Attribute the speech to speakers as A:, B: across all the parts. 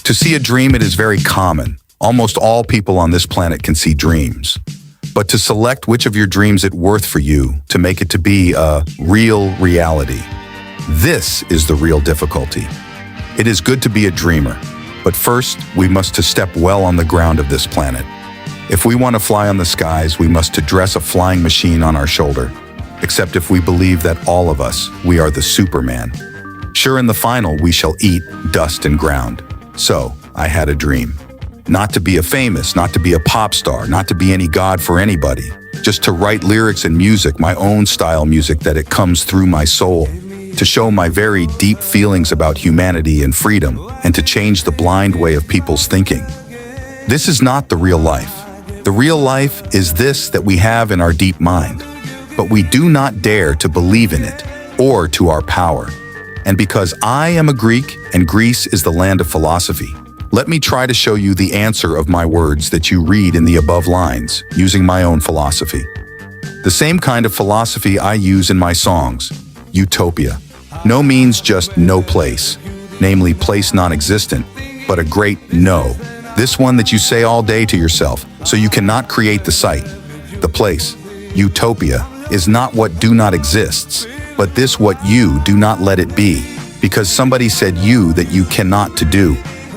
A: To see a dream, it is very common. Almost all people on this planet can see dreams. But to select which of your dreams it's worth for you to make it to be a real reality, this is the real difficulty. It is good to be a dreamer, but first we must to step well on the ground of this planet. If we want to fly on the skies, we must to dress a flying machine on our shoulder. Except if we believe that all of us, we are the Superman. Sure, in the final, we shall eat dust and ground. So, I had a dream. Not to be a famous, not to be a pop star, not to be any god for anybody. Just to write lyrics and music, my own style music that it comes through my soul. To show my very deep feelings about humanity and freedom, and to change the blind way of people's thinking. This is not the real life. The real life is this that we have in our deep mind. But we do not dare to believe in it, or to our power. And because I am a Greek, and Greece is the land of philosophy, let me try to show you the answer of my words that you read in the above lines, using my own philosophy. The same kind of philosophy I use in my songs, utopia. No means just no place, namely place non-existent, but a great no. This one that you say all day to yourself, so you cannot create the sight. The place, utopia, is not what do not exists, but this what you do not let it be, because somebody said you that you cannot to do.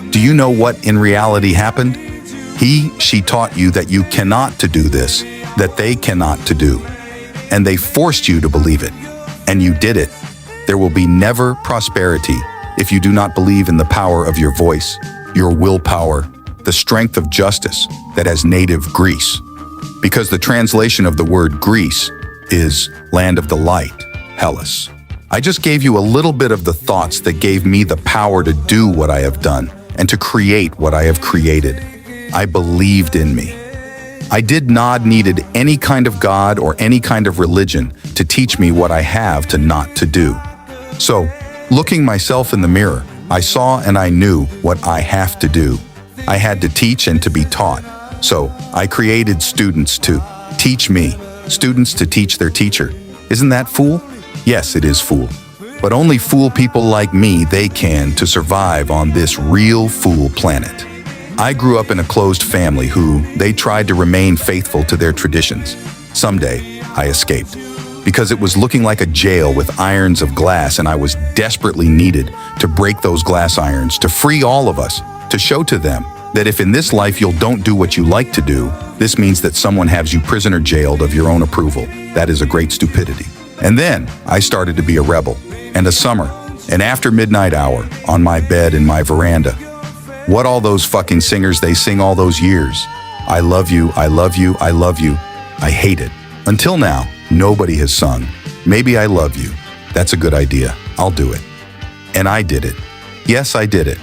A: Do you know what in reality happened? She taught you that you cannot to do this, that they cannot to do. And they forced you to believe it. And you did it. There will be never prosperity if you do not believe in the power of your voice, your willpower, the strength of justice that has native Greece. Because the translation of the word Greece is land of the light, Hellas. I just gave you a little bit of the thoughts that gave me the power to do what I have done and to create what I have created. I believed in me. I did not needed any kind of God or any kind of religion to teach me what I have to not to do. So, looking myself in the mirror, I saw and I knew what I have to do. I had to teach and to be taught. So, I created students to teach me, students to teach their teacher. Isn't that fool? Yes, it is fool. But only fool people like me they can to survive on this real fool planet. I grew up in a closed family who, they tried to remain faithful to their traditions. Someday, I escaped. Because it was looking like a jail with irons of glass and I was desperately needed to break those glass irons, to free all of us, to show to them that if in this life you'll don't do what you like to do, this means that someone has you prisoner jailed of your own approval. That is a great stupidity. And then I started to be a rebel, and a summer, an after midnight hour, on my bed in my veranda. What all those fucking singers they sing all those years. I love you, I love you, I love you. I hate it. Until now, nobody has sung, Maybe I Love You. That's a good idea. I'll do it. And I did it. Yes, I did it.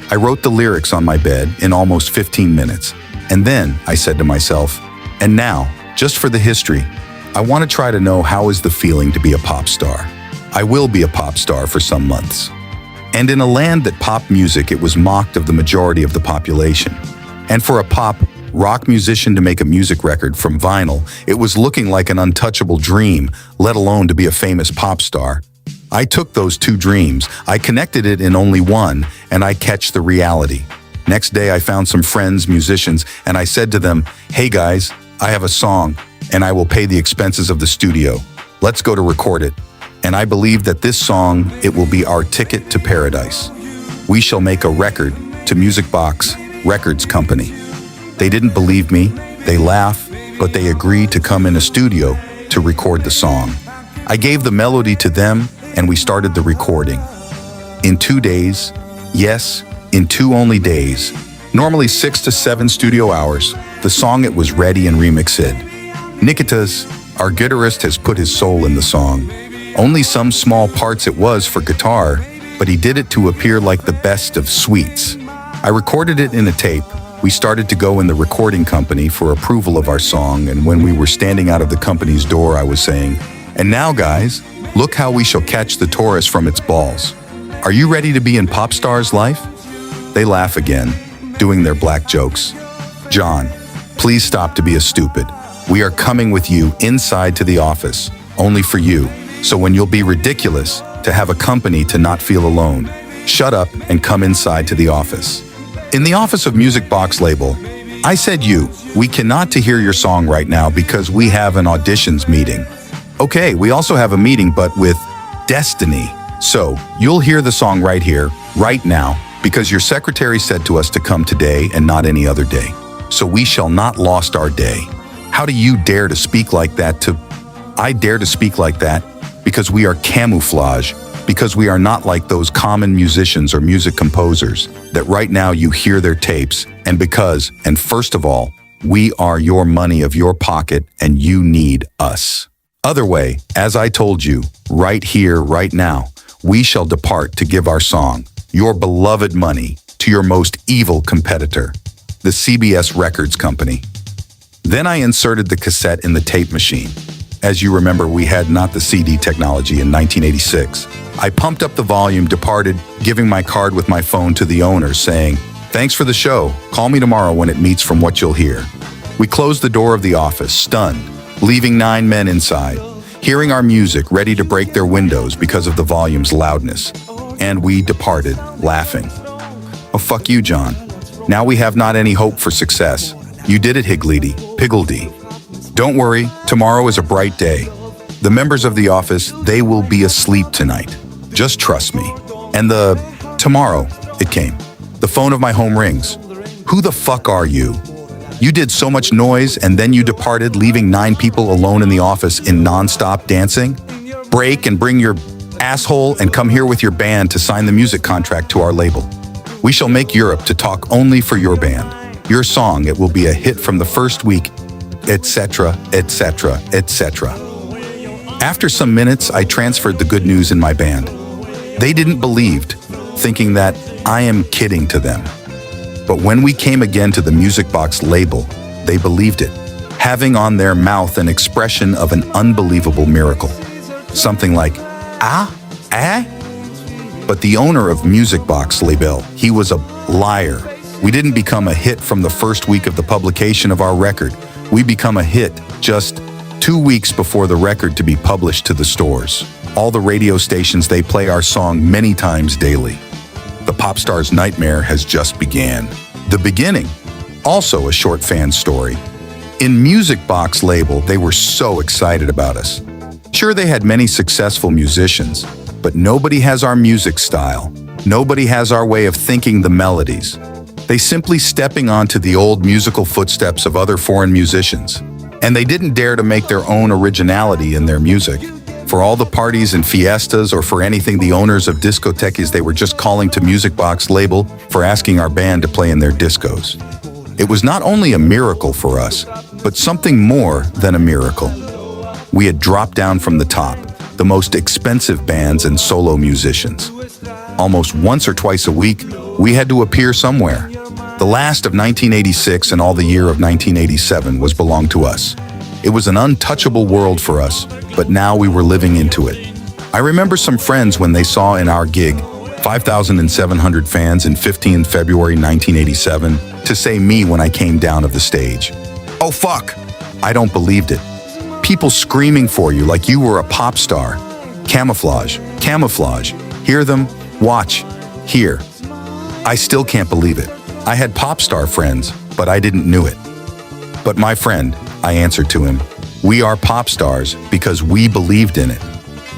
A: I wrote the lyrics on my bed in almost 15 minutes. And then I said to myself, and now, just for the history, I want to try to know how is the feeling to be a pop star. I will be a pop star for some months. And in a land that pop music, it was mocked of the majority of the population. And for a pop rock musician to make a music record from vinyl, it was looking like an untouchable dream, let alone to be a famous pop star. I took those two dreams, I connected it in only one, and I catch the reality. Next day I found some friends, musicians, and I said to them, hey guys, I have a song, and I will pay the expenses of the studio. Let's go to record it. And I believe that this song, it will be our ticket to paradise. We shall make a record to Music Box Records Company. They didn't believe me, they laugh, but they agreed to come in a studio to record the song. I gave the melody to them and we started the recording. In 2 days, yes, in 2 only days, normally 6 to 7 studio hours, the song it was ready and remixed. Nikitas, our guitarist, has put his soul in the song. Only some small parts it was for guitar, but he did it to appear like the best of suites. I recorded it in a tape. We started to go in the recording company for approval of our song, and when we were standing out of the company's door, I was saying, and now guys, look how we shall catch the Taurus from its balls. Are you ready to be in pop star's life? They laugh again, doing their black jokes. John, please stop to be a stupid. We are coming with you inside to the office, only for you, so when you'll be ridiculous, to have a company to not feel alone. Shut up and come inside to the office. In the office of Music Box label, I said we cannot to hear your song right now because we have an auditions meeting. Okay, we also have a meeting, but with Destiny. So, you'll hear the song right here, right now, because your secretary said to us to come today and not any other day. So we shall not lost our day. How do you dare to speak like that to... I dare to speak like that because we are Camouflage, because we are not like those common musicians or music composers that right now you hear their tapes, and because, and first of all, we are your money of your pocket and you need us. Other way, as I told you, right here, right now, we shall depart to give our song, your beloved money, to your most evil competitor, the CBS Records Company. Then I inserted the cassette in the tape machine. As you remember, we had not the CD technology in 1986. I pumped up the volume, departed, giving my card with my phone to the owner, saying, "Thanks for the show. Call me tomorrow when it meets from what you'll hear." We closed the door of the office, stunned, leaving 9 men inside, hearing our music ready to break their windows because of the volume's loudness. And we departed, laughing. Oh, fuck you, John. Now we have not any hope for success. You did it, Piggledy. Don't worry, tomorrow is a bright day. The members of the office, they will be asleep tonight. Just trust me. And tomorrow, it came. The phone of my home rings. Who the fuck are you? You did so much noise and then you departed, leaving 9 people alone in the office in non-stop dancing? Break and bring your asshole and come here with your band to sign the music contract to our label. We shall make Europe to talk only for your band. Your song, it will be a hit from the first week, etc., etc., etc. After some minutes, I transferred the good news in my band. They didn't believe, thinking that I am kidding to them. But when we came again to the Music Box label, they believed it, having on their mouth an expression of an unbelievable miracle. Something like, But the owner of Music Box label, he was a liar. We didn't become a hit from the first week of the publication of our record. We become a hit just 2 weeks before the record to be published to the stores. All the radio stations, they play our song many times daily. The pop star's nightmare has just began. The beginning, also a short fan story. In Music Box label, they were so excited about us. Sure, they had many successful musicians, but nobody has our music style. Nobody has our way of thinking the melodies. They simply stepping onto the old musical footsteps of other foreign musicians. And they didn't dare to make their own originality in their music. For all the parties and fiestas or for anything, the owners of discotheques, they were just calling to Music Box label for asking our band to play in their discos. It was not only a miracle for us, but something more than a miracle. We had dropped down from the top, the most expensive bands and solo musicians. Almost once or twice a week, we had to appear somewhere. The last of 1986 and all the year of 1987 was belonged to us. It was an untouchable world for us, but now we were living into it. I remember some friends when they saw in our gig 5,700 fans in 15th February 1987 to say me when I came down of the stage. Oh fuck! I don't believed it. People screaming for you like you were a pop star. Camouflage, camouflage. Hear them, watch, hear. I still can't believe it. I had pop star friends, but I didn't knew it. But my friend, I answered to him, we are pop stars because we believed in it.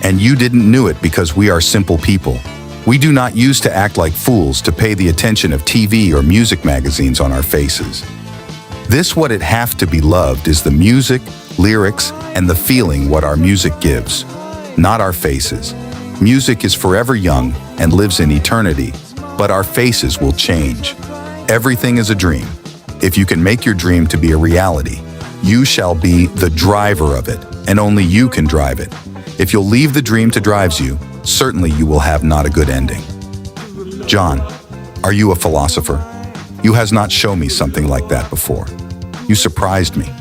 A: And you didn't knew it because we are simple people. We do not use to act like fools to pay the attention of TV or music magazines on our faces. This what it have to be loved is the music, lyrics, and the feeling what our music gives, not our faces. Music is forever young and lives in eternity, but our faces will change. Everything is a dream. If you can make your dream to be a reality, you shall be the driver of it, and only you can drive it. If you'll leave the dream to drives you, certainly you will have not a good ending. John, are you a philosopher? You has not shown me something like that before. You surprised me.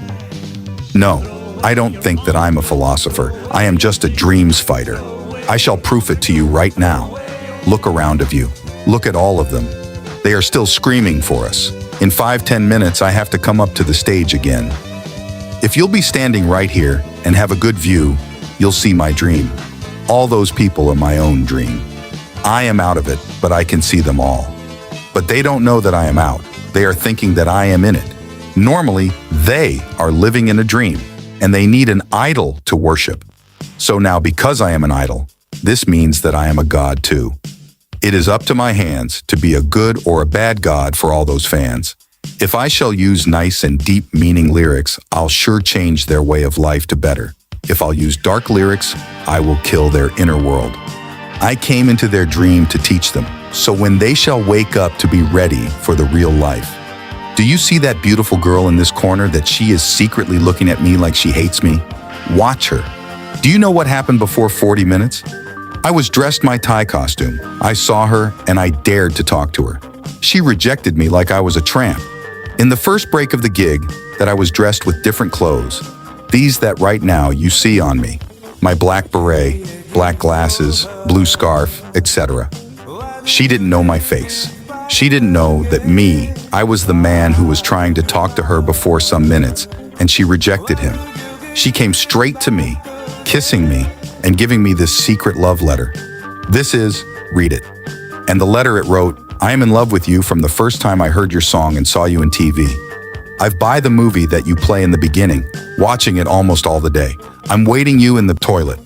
A: No, I don't think that I'm a philosopher. I am just a dreams fighter. I shall prove it to you right now. Look around of you. Look at all of them. They are still screaming for us. In 5-10 minutes, I have to come up to the stage again. If you'll be standing right here and have a good view, you'll see my dream. All those people are my own dream. I am out of it, but I can see them all. But they don't know that I am out. They are thinking that I am in it. Normally, they are living in a dream, and they need an idol to worship. So now, because I am an idol, this means that I am a god too. It is up to my hands to be a good or a bad god for all those fans. If I shall use nice and deep meaning lyrics, I'll sure change their way of life to better. If I'll use dark lyrics, I will kill their inner world. I came into their dream to teach them, so when they shall wake up to be ready for the real life. Do you see that beautiful girl in this corner that she is secretly looking at me like she hates me? Watch her. Do you know what happened before 40 minutes? I was dressed my Thai costume. I saw her and I dared to talk to her. She rejected me like I was a tramp. In the first break of the gig, that I was dressed with different clothes. These that right now you see on me. My black beret, black glasses, blue scarf, etc. She didn't know my face. She didn't know that I was the man who was trying to talk to her before some minutes, and she rejected him. She came straight to me, kissing me, and giving me this secret love letter. This is, read it. And the letter it wrote, I am in love with you from the first time I heard your song and saw you in TV. I've buy the movie that you play in the beginning, watching it almost all the day. I'm waiting you in the toilet.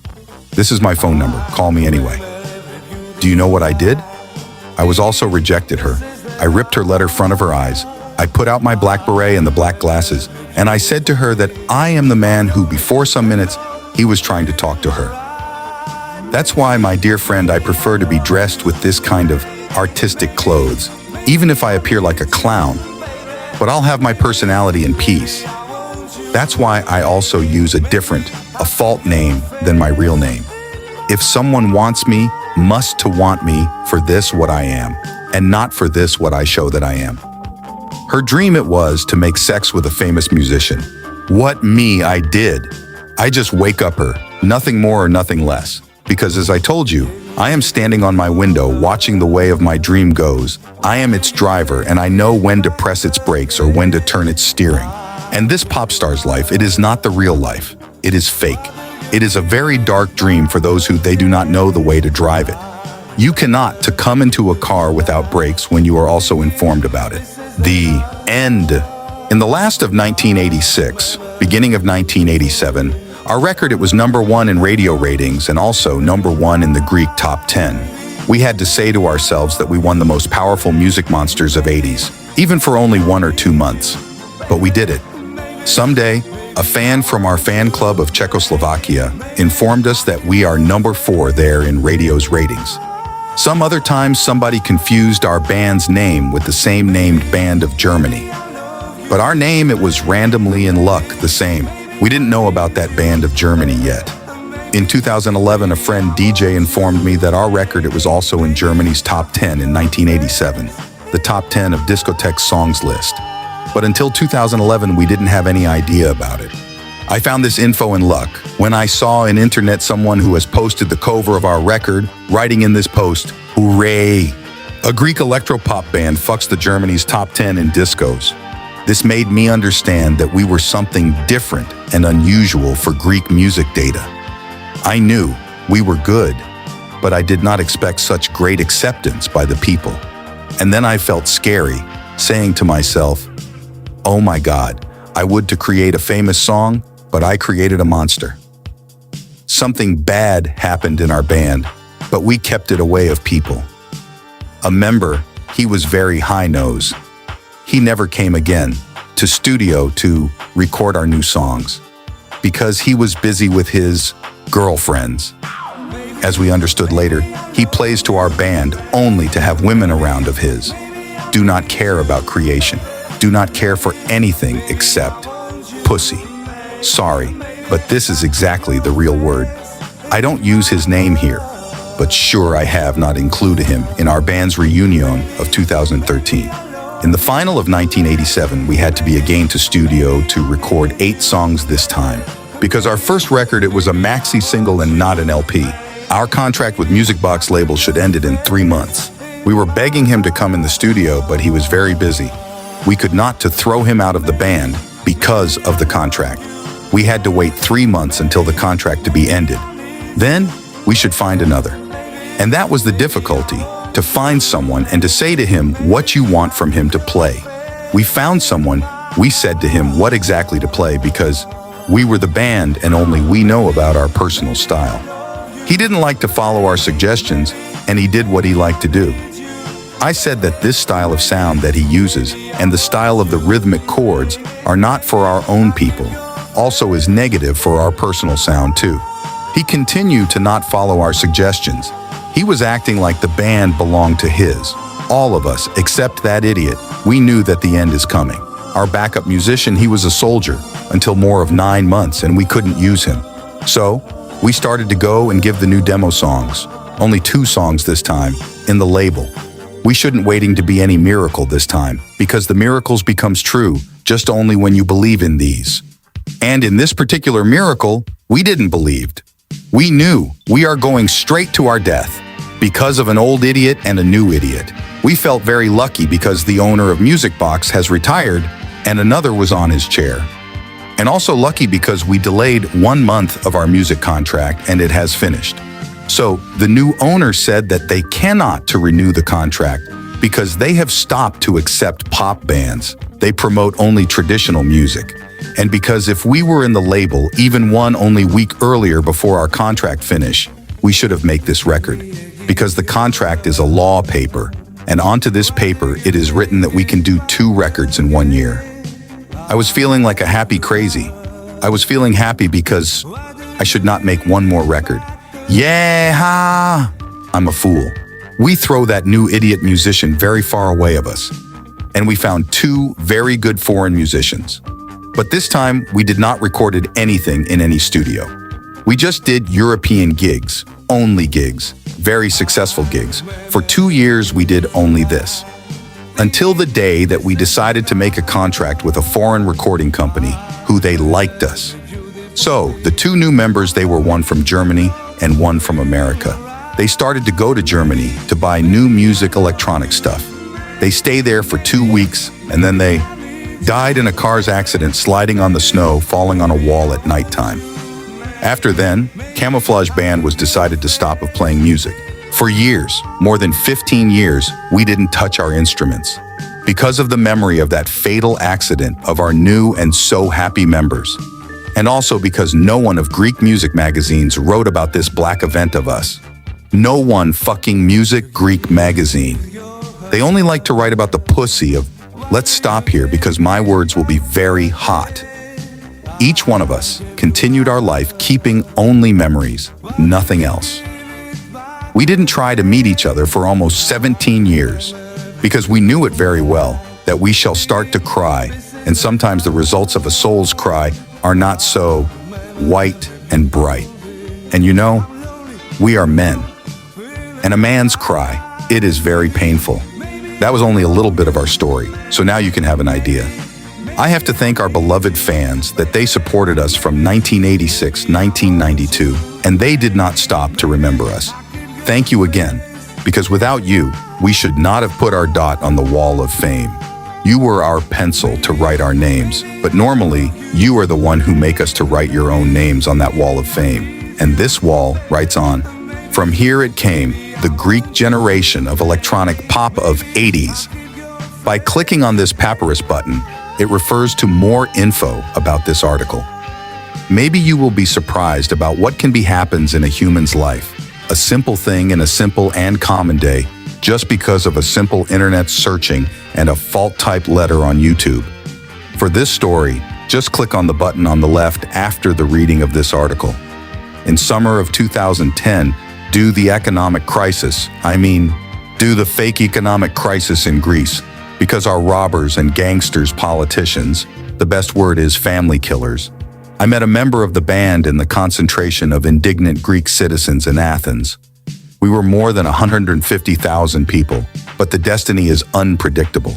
A: This is my phone number, call me anyway. Do you know what I did? I was also rejected her. I ripped her letter front of her eyes. I put out my black beret and the black glasses, and I said to her that I am the man who, before some minutes, he was trying to talk to her. That's why, my dear friend, I prefer to be dressed with this kind of artistic clothes, even if I appear like a clown. But I'll have my personality in peace. That's why I also use a fault name than my real name. If someone wants me, must to want me for this what I am, and not for this what I show that I am. Her dream it was to make sex with a famous musician. What I did. I just wake up her, nothing more or nothing less. Because as I told you, I am standing on my window watching the way of my dream goes. I am its driver and I know when to press its brakes or when to turn its steering. And this pop star's life, it is not the real life. It is fake. It is a very dark dream for those who they do not know the way to drive it. You cannot to come into a car without brakes when you are also informed about it. The end. In the last of 1986, beginning of 1987, our record, it was #1 in radio ratings and also #1 in the Greek top 10. We had to say to ourselves that we won the most powerful music monsters of 80s, even for only 1 or 2 months. But we did it. Someday, a fan from our fan club of Czechoslovakia informed us that we are #4 there in radio's ratings. Some other time, somebody confused our band's name with the same named band of Germany. But our name, it was randomly in luck the same. We didn't know about that band of Germany yet. In 2011, a friend DJ informed me that our record, it was also in Germany's top 10 in 1987, the top 10 of Discotheque songs list. But until 2011, we didn't have any idea about it. I found this info in luck when I saw on internet someone who has posted the cover of our record, writing in this post, "Hooray! A Greek electropop band fucks the Germany's top 10 in discos." This made me understand that we were something different and unusual for Greek music data. I knew we were good, but I did not expect such great acceptance by the people. And then I felt scary, saying to myself, oh my God, I would to create a famous song, but I created a monster. Something bad happened in our band, but we kept it away of people. A member, he was very high-nose. He never came again to studio to record our new songs because he was busy with his girlfriends. As we understood later, he plays to our band only to have women around of his. Do not care about creation. Do not care for anything except pussy. Sorry, but this is exactly the real word. I don't use his name here, but sure I have not included him in our band's reunion of 2013. In the final of 1987, we had to be again to studio to record 8 songs this time. Because our first record, it was a maxi single and not an LP. Our contract with Music Box label should end it in 3 months. We were begging him to come in the studio, but he was very busy. We could not to throw him out of the band because of the contract. We had to wait 3 months until the contract to be ended. Then we should find another. And that was the difficulty, to find someone and to say to him what you want from him to play. We found someone, we said to him what exactly to play because we were the band and only we know about our personal style. He didn't like to follow our suggestions and he did what he liked to do. I said that this style of sound that he uses and the style of the rhythmic chords are not for our own people, also is negative for our personal sound too. He continued to not follow our suggestions. He was acting like the band belonged to his. All of us, except that idiot, we knew that the end is coming. Our backup musician, he was a soldier until more of 9 months and we couldn't use him. So, we started to go and give the new demo songs, only 2 songs this time, in the label. We shouldn't waiting to be any miracle this time, because the miracles becomes true just only when you believe in these. And in this particular miracle, we didn't believed. We knew we are going straight to our death because of an old idiot and a new idiot. We felt very lucky because the owner of Music Box has retired and another was on his chair. And also lucky because we delayed 1 month of our music contract and it has finished. So the new owner said that they cannot to renew the contract because they have stopped to accept pop bands. They promote only traditional music. And because if we were in the label even one only week earlier before our contract finish, we should have made this record. Because the contract is a law paper, and onto this paper it is written that we can do 2 records in 1 year. I was feeling like a happy crazy. I was feeling happy because I should not make 1 more record. Yeah, I'm a fool. We throw that new idiot musician very far away of us. And we found 2 very good foreign musicians. But this time, we did not recorded anything in any studio. We just did European gigs, only gigs, very successful gigs. For 2 years, we did only this. Until the day that we decided to make a contract with a foreign recording company who they liked us. So, the 2 new members, they were one from Germany and one from America. They started to go to Germany to buy new music electronic stuff. They stay there for 2 weeks and then they died in a car's accident sliding on the snow, falling on a wall at nighttime. After then, Camouflage Band was decided to stop of playing music. For years, more than 15 years, we didn't touch our instruments. Because of the memory of that fatal accident of our new and so happy members. And also because no one of Greek music magazines wrote about this black event of us. No one fucking music Greek magazine. They only like to write about the pussy of, let's stop here because my words will be very hot. Each one of us continued our life keeping only memories, nothing else. We didn't try to meet each other for almost 17 years because we knew it very well that we shall start to cry, and sometimes the results of a soul's cry are not so white and bright. And you know, we are men. And a man's cry, it is very painful. That was only a little bit of our story, so now you can have an idea. I have to thank our beloved fans that they supported us from 1986, 1992, and they did not stop to remember us. Thank you again, because without you, we should not have put our dot on the wall of fame. You were our pencil to write our names, but normally, you are the one who make us to write your own names on that wall of fame. And this wall writes on, from here it came, the Greek generation of electronic pop of 80s. By clicking on this papyrus button, it refers to more info about this article. Maybe you will be surprised about what can be happens in a human's life, a simple thing in a simple and common day, just because of a simple internet searching and a fault-typed letter on YouTube. For this story, just click on the button on the left after the reading of this article. In summer of 2010, due the economic crisis, due the fake economic crisis in Greece, because our robbers and gangsters politicians, the best word is family killers, I met a member of the band in the concentration of indignant Greek citizens in Athens. We were more than 150,000 people, but the destiny is unpredictable.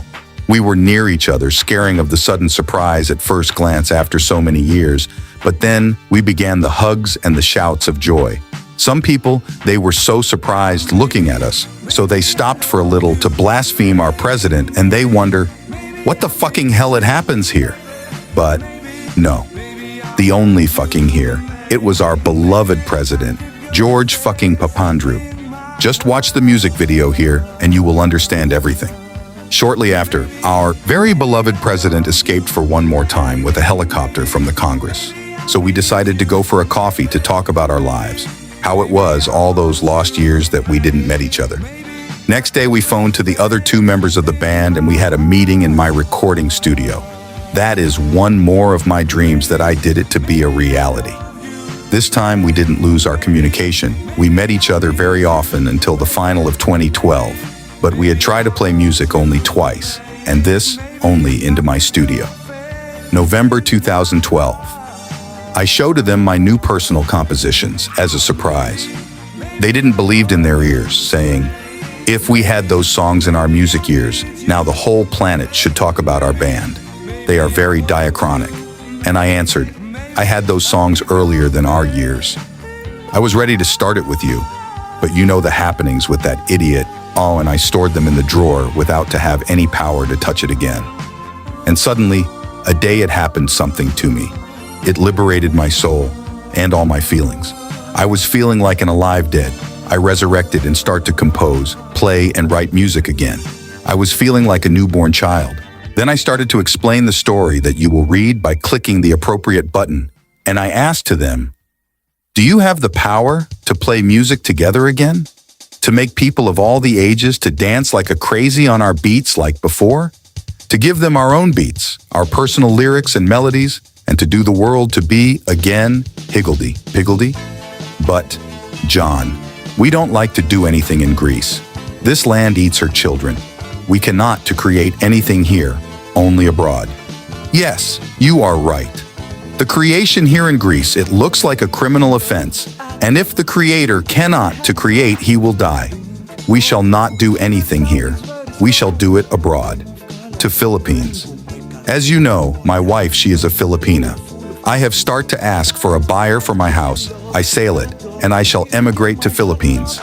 A: We were near each other, scaring of the sudden surprise at first glance after so many years, but then we began the hugs and the shouts of joy. Some people, they were so surprised looking at us, so they stopped for a little to blaspheme our president and they wonder, what the fucking hell it happens here? But no, the only fucking here, it was our beloved president, George fucking Papandreou. Just watch the music video here and you will understand everything. Shortly after, our very beloved president escaped for one more time with a helicopter from the Congress. So we decided to go for a coffee to talk about our lives, how it was all those lost years that we didn't met each other. Next day, we phoned to the other two members of the band and we had a meeting in my recording studio. That is one more of my dreams that I did it to be a reality. This time, we didn't lose our communication. We met each other very often until the final of 2012, but we had tried to play music only twice, and this only into my studio. November 2012. I showed to them my new personal compositions as a surprise. They didn't believe in their ears, saying, if we had those songs in our music years, now the whole planet should talk about our band. They are very diachronic. And I answered, I had those songs earlier than our years. I was ready to start it with you, but you know the happenings with that idiot. Oh, and I stored them in the drawer without to have any power to touch it again. And suddenly, a day it happened something to me. It liberated my soul and all my feelings. I was feeling like an alive dead. I resurrected and start to compose, play, and write music again. I was feeling like a newborn child. Then I started to explain the story that you will read by clicking the appropriate button, and I asked to them, do you have the power to play music together again? To make people of all the ages to dance like a crazy on our beats like before? To give them our own beats, our personal lyrics and melodies, and to do the world to be, again, higgledy-piggledy? But, John, we don't like to do anything in Greece. This land eats her children. We cannot to create anything here, only abroad. Yes, you are right. The creation here in Greece, it looks like a criminal offense, and if the Creator cannot to create, he will die. We shall not do anything here. We shall do it abroad. To Philippines. As you know, my wife, she is a Filipina. I have start to ask for a buyer for my house. I sell it, and I shall emigrate to Philippines.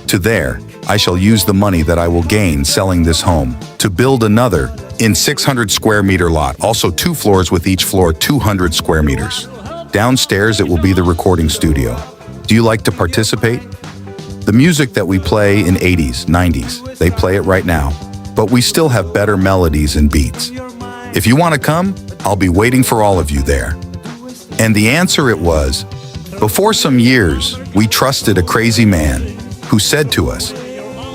A: To there, I shall use the money that I will gain selling this home to build another in 600 square meter lot, also 2 floors with each floor 200 square meters. Downstairs, it will be the recording studio. Do you like to participate? The music that we play in 80s, 90s, they play it right now, but we still have better melodies and beats. If you want to come, I'll be waiting for all of you there. And the answer it was, before some years, we trusted a crazy man who said to us,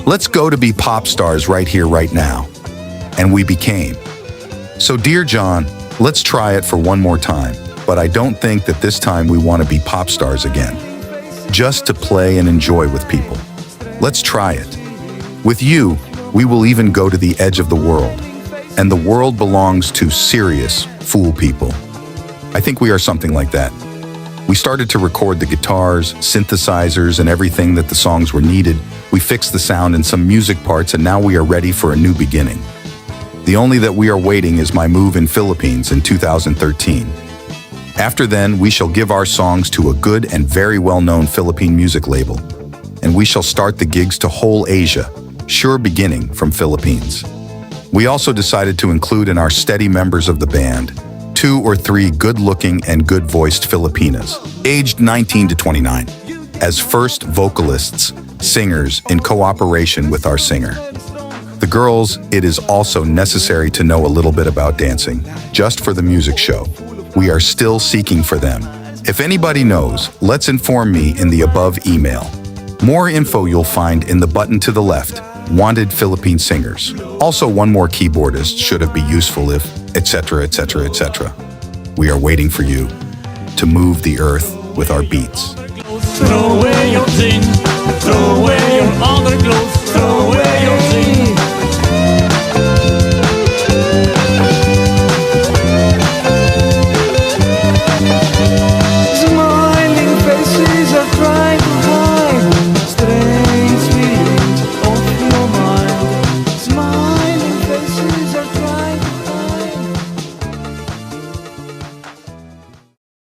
A: let's go to be pop stars right here, right now. And we became. So dear John, let's try it for one more time, but I don't think that this time we want to be pop stars again. Just to play and enjoy with people. Let's try it. With you, we will even go to the edge of the world. And the world belongs to serious fool people. I think we are something like that. We started to record the guitars, synthesizers, and everything that the songs were needed. We fixed the sound and some music parts, and now we are ready for a new beginning. The only that we are waiting is my move in Philippines in 2013. After then, we shall give our songs to a good and very well-known Philippine music label, and we shall start the gigs to whole Asia, sure beginning from Philippines. We also decided to include in our steady members of the band 2 or 3 good-looking and good-voiced Filipinas, aged 19 to 29, as first vocalists, singers in cooperation with our singer. The girls, it is also necessary to know a little bit about dancing, just for the music show. We are still seeking for them. If anybody knows, let's inform me in the above email. More info you'll find in the button to the left. Wanted Philippine singers. Also, one more keyboardist should it be useful if, etc., etc., etc. We are waiting for you to move the earth with our beats.
B: Throw away your thing, throw away your other clothes.